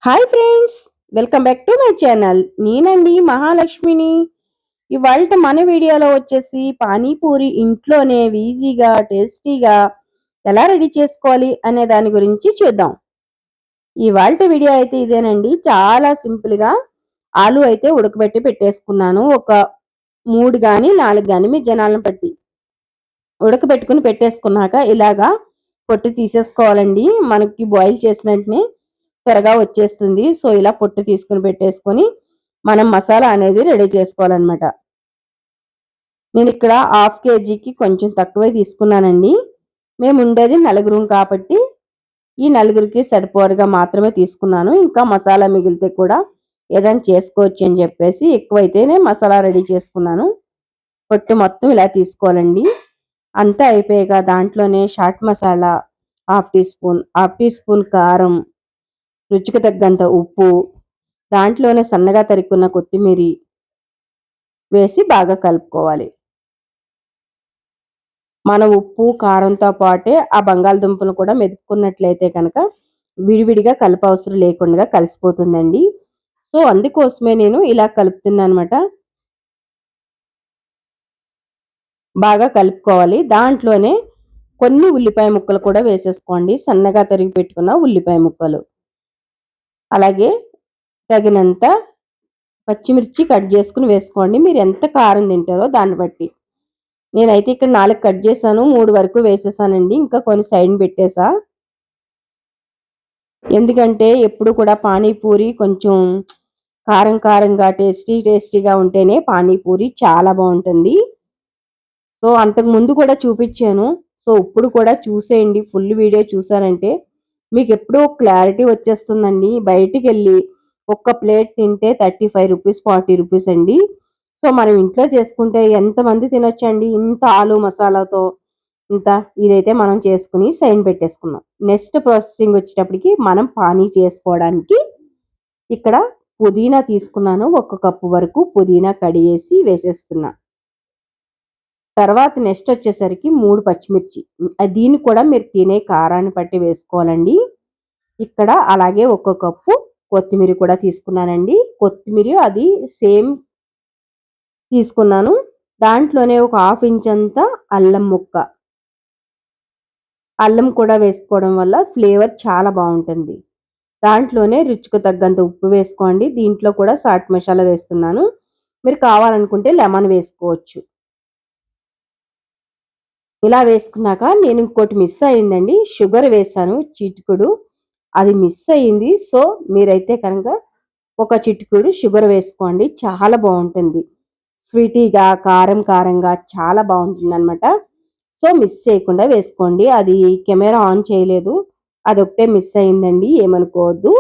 Hi friends, welcome back to my channel. నేనండి మహాలక్ష్మిని. ఇవాళ మన వీడియోలో వచ్చేసి పానీపూరి ఇంట్లోనే ఈజీగా టేస్టీగా ఎలా రెడీ చేసుకోవాలి అనే దాని గురించి చూద్దాం. ఇవాళ వీడియో అయితే ఇదేనండి. చాలా సింపుల్గా ఆలు అయితే ఉడకబెట్టి పెట్టేసుకున్నాను. ఒక 3 గాని 4 గాని మీ జనాలను బట్టి ఉడకబెట్టుకుని పెట్టేసుకున్నాక ఇలాగా పొట్టు తీసేసుకోవాలండి. మనకి బాయిల్ చేసిన వెంటనే త్వరగా వచ్చేస్తుంది. సో ఇలా పొట్టు తీసుకుని పెట్టేసుకొని మనం మసాలా అనేది రెడీ చేసుకోవాలన్నమాట. నేను ఇక్కడ 1/2 కేజీకి కొంచెం తక్కువే తీసుకున్నానండి. మేము ఉండేది నలుగురం కాబట్టి ఈ నలుగురికి సరిపోరుగా మాత్రమే తీసుకున్నాను. ఇంకా మసాలా మిగిలితే కూడా ఏదైనా చేసుకోవచ్చు అని చెప్పేసి ఎక్కువైతేనే మసాలా రెడీ చేసుకున్నాను. పొట్టు మొత్తం ఇలా తీసుకోవాలండి. అంతా అయిపోయాక దాంట్లోనే చాట్ మసాలా 1/2 టీ స్పూన్ కారం, రుచికి తగ్గంత ఉప్పు, దాంట్లోనే సన్నగా తరుక్కున్న కొత్తిమీర వేసి బాగా కలుపుకోవాలి. మన ఉప్పు కారంతో పాటే ఆ బంగాళదుంపలు కూడా మెదుపుకున్నట్లయితే కనుక విడివిడిగా కలపవసరం లేకుండా కలిసిపోతుందండి. సో అందుకోసమే నేను ఇలా కలుపుతున్నాను అనమాట. బాగా కలుపుకోవాలి. దాంట్లోనే కొన్ని ఉల్లిపాయ ముక్కలు కూడా వేసేసుకోండి. సన్నగా తరిగి పెట్టుకున్న ఉల్లిపాయ ముక్కలు, అలాగే తగినంత పచ్చిమిర్చి కట్ చేసుకుని వేసుకోండి. మీరు ఎంత కారం తింటారో దాన్ని బట్టి. నేనైతే ఇక్కడ 4 కట్ చేశాను, 3 వరకు వేసేసానండి. ఇంకా కొన్ని సైడ్ పెట్టేసా. ఎందుకంటే ఎప్పుడు కూడా పానీపూరి కొంచెం కారం కారంగా టేస్టీగా ఉంటేనే పానీపూరి చాలా బాగుంటుంది. సో అంతకు ముందు కూడా చూపించాను. సో ఇప్పుడు కూడా చూసేయండి. ఫుల్ వీడియో చూసారంటే మీకు ఎప్పుడూ క్లారిటీ వచ్చేస్తుందండి. బయటికి వెళ్ళి ఒక్క ప్లేట్ తింటే 35 రూపీస్ 40 రూపీస్ అండి. సో మనం ఇంట్లో చేసుకుంటే ఎంతమంది తినొచ్చండి ఇంత ఆలు మసాలాతో. ఇంత ఇదైతే మనం చేసుకుని సైడ్ పెట్టేసుకున్నాం. నెక్స్ట్ ప్రాసెసింగ్ వచ్చేటప్పటికి మనం పానీ చేసుకోవడానికి ఇక్కడ పుదీనా తీసుకున్నాను. 1 కప్పు వరకు పుదీనా కడిగేసి వేసేస్తున్నా. తర్వాత నెక్స్ట్ వచ్చేసరికి 3 పచ్చిమిర్చి. దీన్ని కూడా మీరు తినే కారాన్ని బట్టి వేసుకోవాలండి. ఇక్కడ అలాగే 1 కప్పు కొత్తిమీర కూడా తీసుకున్నానండి. కొత్తిమీర అది సేమ్ తీసుకున్నాను. దాంట్లోనే ఒక 1/2 ఇంచ్ అంతా అల్లం ముక్క. అల్లం కూడా వేసుకోవడం వల్ల ఫ్లేవర్ చాలా బాగుంటుంది. దాంట్లోనే రుచికి తగ్గంత ఉప్పు వేసుకోండి. దీంట్లో కూడా చాట్ మసాలా వేస్తున్నాను. మీరు కావాలనుకుంటే లెమన్ వేసుకోవచ్చు. ఇలా వేసుకున్నాక నేను ఇంకోటి మిస్ అయిందండి. షుగర్ వేసాను చిటికుడు, అది మిస్ అయింది. సో మీరైతే కనుక ఒక చిటికుడు షుగర్ వేసుకోండి. చాలా బాగుంటుంది. స్వీటీగా కారంగా చాలా బాగుంటుంది అనమాట. సో మిస్ చేయకుండా వేసుకోండి. అది కెమెరా ఆన్ చేయలేదు, అదొకటే మిస్ అయిందండి, ఏమనుకోవద్దు.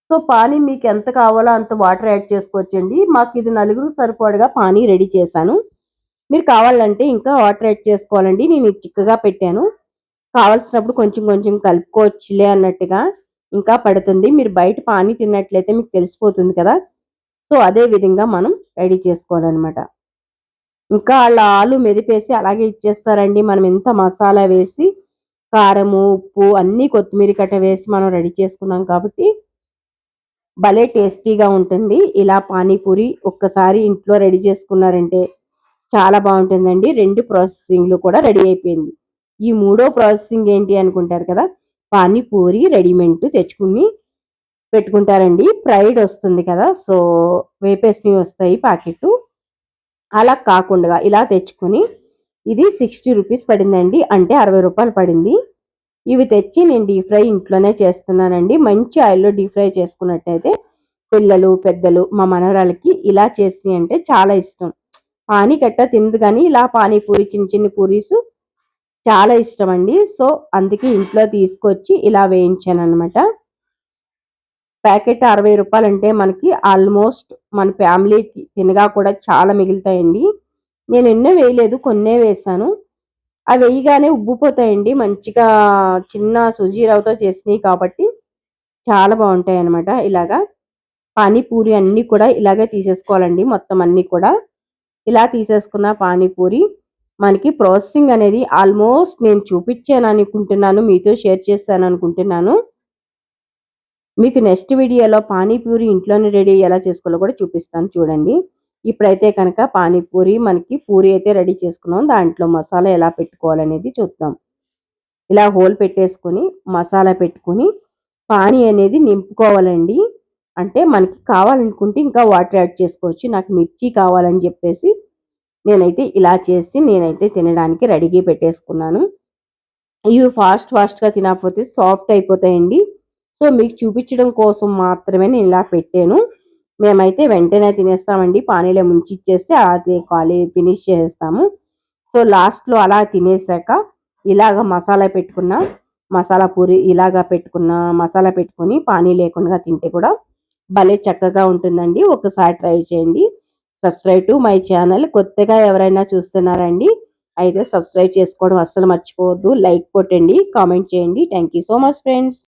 సో పానీ మీకు ఎంత కావాలో అంత వాటర్ యాడ్ చేసుకోవచ్చండి. మాకు ఇది నలుగురు సరిపడగా పానీ రెడీ చేశాను. మీరు కావాలంటే ఇంకా వాటర్ యాడ్ చేసుకోవాలండి. నేను ఇది చిక్కగా పెట్టాను. కావాల్సినప్పుడు కొంచెం కొంచెం కలుపుకోవచ్చులే అన్నట్టుగా ఇంకా పడుతుంది. మీరు బయట పానీ తిన్నట్లయితే మీకు తెలిసిపోతుంది కదా. సో అదే విధంగా మనం రెడీ చేసుకోవాలన్నమాట. ఇంకా వాళ్ళ ఆలు మెదిపేసి అలాగే ఇచ్చేస్తారండి. మనం ఎంత మసాలా వేసి కారము ఉప్పు అన్నీ కొత్తిమీర కట్ట వేసి మనం రెడీ చేసుకున్నాం కాబట్టి భలే టేస్టీగా ఉంటుంది. ఇలా పానీపూరి ఒక్కసారి ఇంట్లో రెడీ చేసుకున్నారంటే చాలా బాగుంటుందండి. 2 ప్రాసెసింగ్లు కూడా రెడీ అయిపోయింది. ఈ మూడో ప్రాసెసింగ్ ఏంటి అనుకుంటారు కదా. పానీపూరి రెడీమేడ్ తెచ్చుకుని పెట్టుకుంటారండి. ఫ్రైడ్ వస్తుంది కదా, సో వేపేసినవి వస్తాయి ప్యాకెట్. అలా కాకుండా ఇలా తెచ్చుకొని ఇది 60 రూపీస్ పడిందండి. అంటే 60 రూపాయలు పడింది. ఇవి తెచ్చి నేను డీప్ ఫ్రై ఇంట్లోనే చేస్తున్నానండి. మంచి ఆయిల్లో డీప్ ఫ్రై చేసుకున్నట్టయితే పిల్లలు పెద్దలు మా మనవరాలకి ఇలా చేసినాయి అంటే చాలా ఇష్టం. పానీ కట్ట తినదు కానీ ఇలా పానీపూరి చిన్న చిన్న పూరీస్ చాలా ఇష్టం అండి. సో అందుకే ఇంట్లో తీసుకొచ్చి ఇలా వేయించాను అనమాట. ప్యాకెట్ 60 రూపాయలు అంటే మనకి ఆల్మోస్ట్ మన ఫ్యామిలీకి తినగా కూడా చాలా మిగులుతాయండి. నేను ఎన్నో వేయలేదు, కొన్నే వేసాను. అవి వేయగానే ఉబ్బిపోతాయండి. మంచిగా చిన్న సుజీ రవ్వతో చేసినాయి కాబట్టి చాలా బాగుంటాయి అనమాట. ఇలాగా పానీపూరి అన్నీ కూడా ఇలాగే తీసేసుకోవాలండి. మొత్తం అన్నీ కూడా ఇలా తీసేసుకున్న పానీపూరి మనకి ప్రాసెసింగ్ అనేది ఆల్మోస్ట్ నేను చూపించాను అనుకుంటున్నాను, మీతో షేర్ చేస్తాను అనుకుంటున్నాను. మీకు నెక్స్ట్ వీడియోలో పానీపూరి ఇంట్లోనే రెడీ ఎలా చేసుకోవాలో కూడా చూపిస్తాను చూడండి. ఇప్పుడైతే కనుక పానీపూరి మనకి పూరి అయితే రెడీ చేసుకున్నాం. దాంట్లో మసాలా ఎలా పెట్టుకోవాలనేది చూద్దాం. ఇలా హోల్ పెట్టేసుకొని మసాలా పెట్టుకొని పానీ అనేది నింపుకోవాలండి. అంటే మనకి కావాలనుకుంటే ఇంకా వాటర్ యాడ్ చేసుకోవచ్చు. నాకు మిర్చి కావాలని చెప్పేసి నేనైతే ఇలా చేసి నేనైతే తినడానికి రెడీగా పెట్టేసుకున్నాను. ఇవి ఫాస్ట్‌గా తినకపోతే సాఫ్ట్ అయిపోతాయండి. సో, మీకు చూపించడం కోసం మాత్రమే నేను ఇలా పెట్టాను. మేమైతే వెంటనే తినేస్తామండి. పానీలో ముంచిచ్చేస్తే అది ఫినిష్ చేసేస్తాము. సో, లాస్ట్‌లో అలా తినేసాక ఇలాగ మసాలా పెట్టుకున్న మసాలా పూరి ఇలాగా పెట్టుకున్న మసాలా పెట్టుకొని పానీ లేకుండా తింటే కూడా భలే చక్కగా ఉంటుందండి. ఒకసారి ట్రై చేయండి. Subscribe to my channel. కొత్తగా ఎవరైనా చూస్తున్నారండి అయితే సబ్స్క్రైబ్ చేసుకోవడం అస్సలు మర్చిపోవద్దు. లైక్ కొట్టండి, కామెంట్ చేయండి. Thank you so much friends.